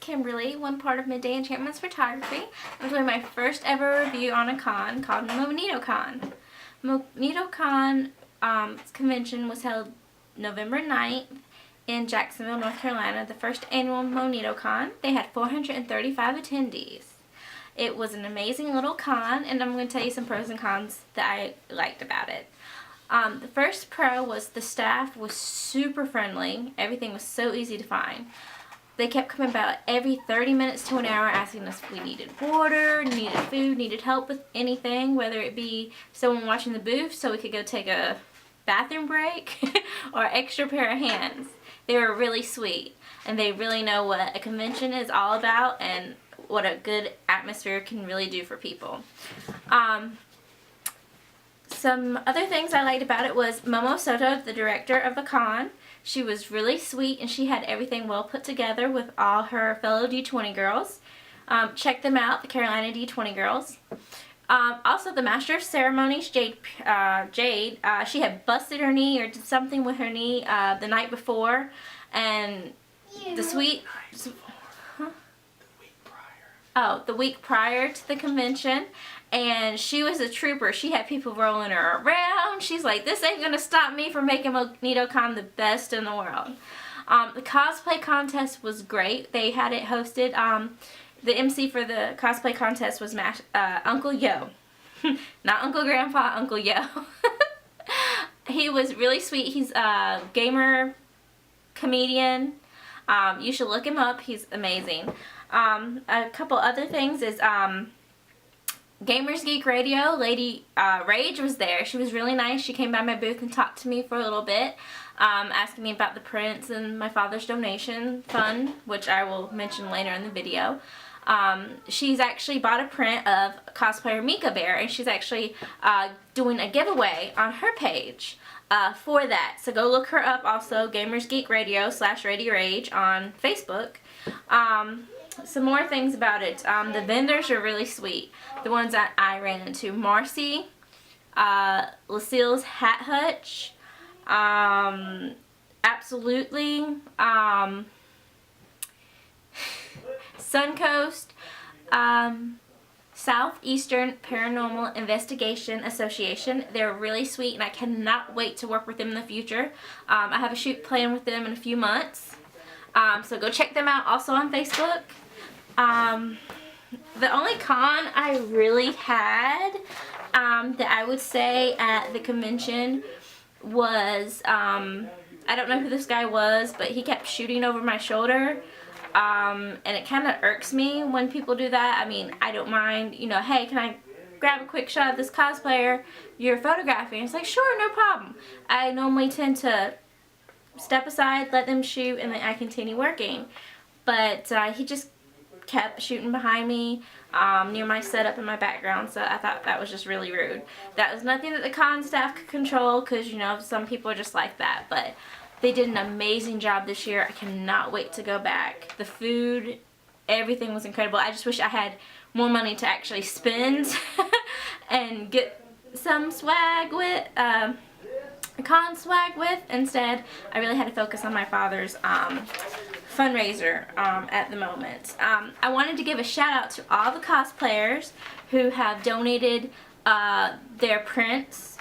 Kimberly, one part of Midday Enchantments Photography. I'm doing my first ever review on a con called Monitacon. Monitacon convention was held November 9th in Jacksonville, North Carolina, the first annual Monitacon. They had 435 attendees. It was an amazing little con, and I'm going to tell you some pros and cons that I liked about it. The first pro was the staff was super friendly. Everything was so easy to find. They kept coming about every 30 minutes to an hour asking us if we needed water, needed food, needed help with anything, whether it be someone watching the booth so we could go take a bathroom break or extra pair of hands. They were really sweet, and they really know what a convention is all about and what a good atmosphere can really do for people. Some other things I liked about it was Momo Soto, the director of the con. She was really sweet, and she had everything well put together with all her fellow D20 girls. Check them out, the Carolina D20 girls. Also, the Master of Ceremonies, Jade, she had busted her knee or did something with her knee the night before, and the week prior to the convention, and she was a trooper. She had people rolling her around. She's like, this ain't gonna stop me from making Monitacon the best in the world. The cosplay contest was great. They had it hosted. The MC for the cosplay contest was Uncle Yo. Not Uncle Grandpa, Uncle Yo. He was really sweet. He's a gamer comedian. You should look him up. He's amazing. A couple other things is Gamers Geek Radio, Lady Rage was there. She was really nice. She came by my booth and talked to me for a little bit, asking me about the prints and my father's donation fund, which I will mention later in the video. She's actually bought a print of cosplayer Mika Bear, and she's actually doing a giveaway on her page for that. So go look her up also, Gamers Geek Radio /Lady Rage on Facebook. Some more things about it. The vendors are really sweet. The ones that I ran into. Marcy, Lucille's Hat Hutch, Absolutely, Suncoast, Southeastern Paranormal Investigation Association. They're really sweet, and I cannot wait to work with them in the future. I have a shoot planned with them in a few months. So go check them out also on Facebook. The only con I really had that I would say at the convention was, I don't know who this guy was, but he kept shooting over my shoulder. And it kind of irks me when people do that. I mean, I don't mind, you know, hey, can I grab a quick shot of this cosplayer you're photographing? It's like, sure, no problem. I normally tend to step aside, let them shoot, and then I continue working. But he just kept shooting behind me near my setup and my background, so I thought that was just really rude. That was nothing that the con staff could control, because, you know, some people are just like that, but they did an amazing job this year. I cannot wait to go back. The food, everything was incredible. I just wish I had more money to actually spend and get some swag with, con swag with. Instead, I really had to focus on my father's fundraiser at the moment. I wanted to give a shout out to all the cosplayers who have donated their prints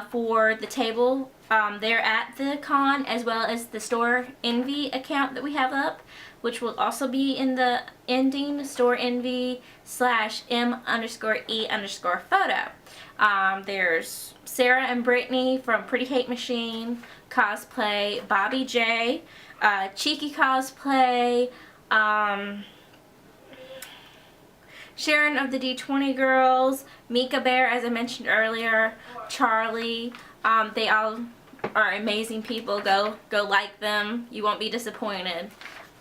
for the table there at the con, as well as the Store Envy account that we have up, which will also be in the ending, Store Envy /M_E_photo. There's Sarah and Brittany from Pretty Hate Machine Cosplay, Bobby J, Cheeky Cosplay, Sharon of the D20 Girls, Mika Bear, as I mentioned earlier, Charlie. They all are amazing people. Go like them. You won't be disappointed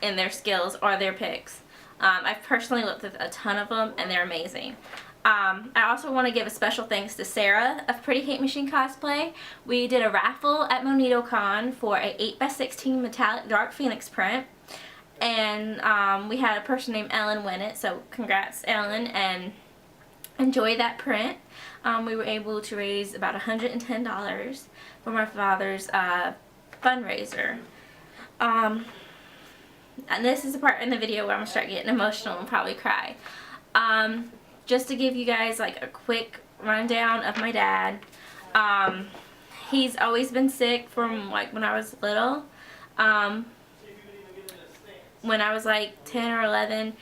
in their skills or their picks. I've personally looked at a ton of them, and they're amazing. I also want to give a special thanks to Sarah of Pretty Hate Machine Cosplay. We did a raffle at Monitacon for a 8x16 metallic Dark Phoenix print, and we had a person named Ellen win it, so congrats Ellen, and enjoy that print. We were able to raise about $110 for my father's fundraiser. and this is the part in the video where I'm going to start getting emotional and probably cry. Just to give you guys like a quick rundown of my dad. He's always been sick from like when I was little. When I was like 10 or 11,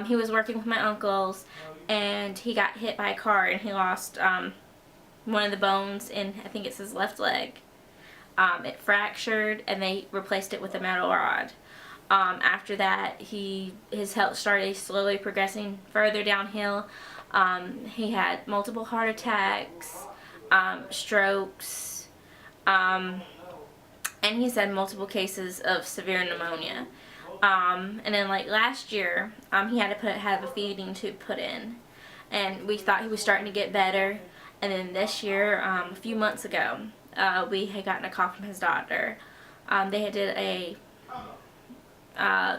he was working with my uncles, and he got hit by a car, and he lost one of the bones in, I think it's his left leg. It fractured, and they replaced it with a metal rod. After that, his health started slowly progressing further downhill. He had multiple heart attacks, strokes, and he's had multiple cases of severe pneumonia. And then like last year, he had to have a feeding tube put in, and we thought he was starting to get better. And then this year, a few months ago, we had gotten a call from his doctor. They had did a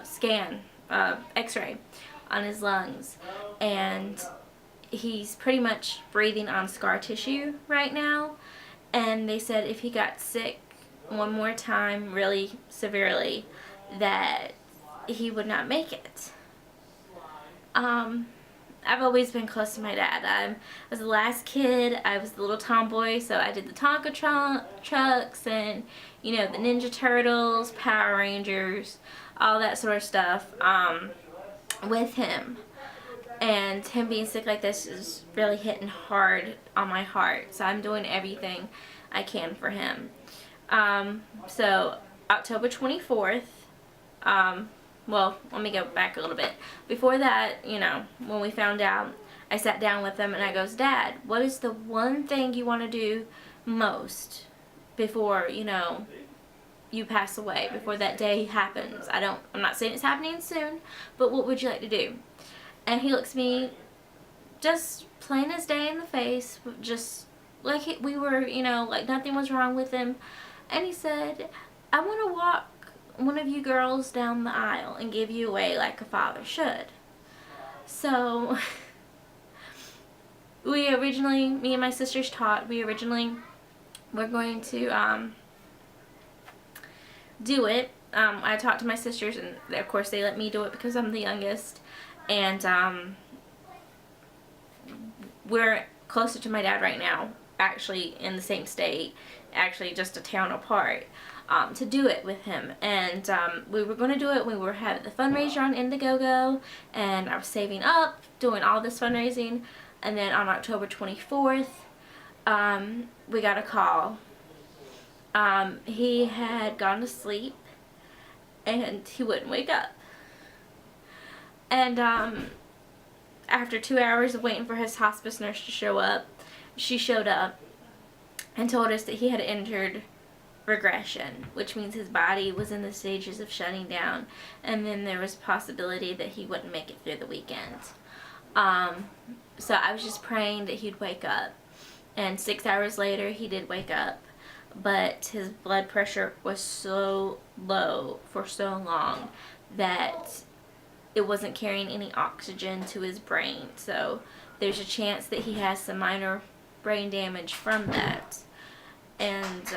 scan, x-ray on his lungs, and he's pretty much breathing on scar tissue right now. And they said if he got sick one more time really severely, that he would not make it. I've always been close to my dad. I was the last kid. I was the little tomboy, so I did the Tonka trucks and, you know, the Ninja Turtles, Power Rangers, all that sort of stuff with him. And him being sick like this is really hitting hard on my heart, so I'm doing everything I can for him. So October 24th, well, let me go back a little bit. Before that, you know, when we found out, I sat down with him and I goes, Dad, what is the one thing you want to do most before, you know, you pass away, before that day happens? I'm not saying it's happening soon, but what would you like to do? And he looks me just plain as day in the face, just like we were, you know, like nothing was wrong with him. And he said, I want to walk one of you girls down the aisle and give you away like a father should. So me and my sisters talked. We originally were going to do it. I talked to my sisters, and of course they let me do it because I'm the youngest. And we're closer to my dad right now, actually in the same state, actually just a town apart, to do it with him. And we were going to do it. We were having the fundraiser on Indiegogo, and I was saving up, doing all this fundraising. And then on October 24th, we got a call. He had gone to sleep, and he wouldn't wake up. And after 2 hours of waiting for his hospice nurse to show up, she showed up and told us that he had entered regression, which means his body was in the stages of shutting down, and then there was a possibility that he wouldn't make it through the weekend. So I was just praying that he'd wake up, and 6 hours later he did wake up, but his blood pressure was so low for so long that it wasn't carrying any oxygen to his brain. So there's a chance that he has some minor brain damage from that. And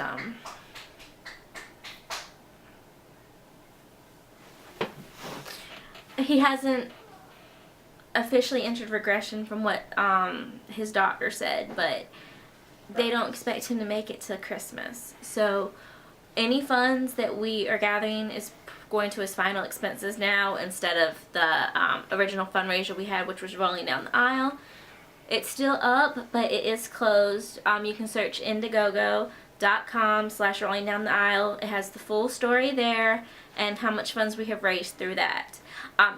he hasn't officially entered regression from what his doctor said, but they don't expect him to make it to Christmas. So any funds that we are gathering is going to his final expenses now, instead of the original fundraiser we had, which was rolling down the aisle. It's still up, but it is closed. You can search Indiegogo.com/rolling down the aisle. It has the full story there and how much funds we have raised through that.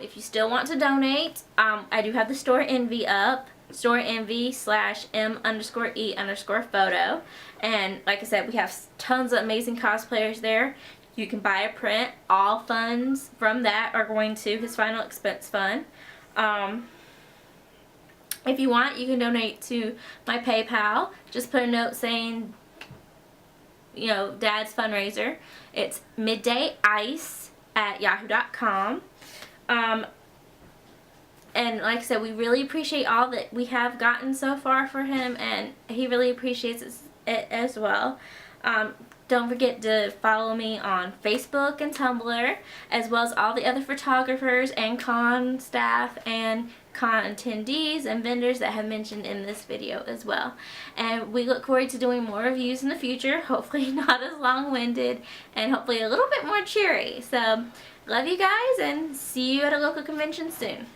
If you still want to donate, I do have the Store Envy up. Store Envy/M_E_photo. And like I said, we have tons of amazing cosplayers there. You can buy a print. All funds from that are going to his final expense fund. If you want, you can donate to my PayPal. Just put a note saying, you know, Dad's fundraiser. It's midddayice@yahoo.com. And like I said, we really appreciate all that we have gotten so far for him, and he really appreciates it as well. Don't forget to follow me on Facebook and Tumblr, as well as all the other photographers and con staff and con attendees and vendors that have mentioned in this video as well. And we look forward to doing more reviews in the future, hopefully not as long-winded and hopefully a little bit more cheery. So, love you guys and see you at a local convention soon.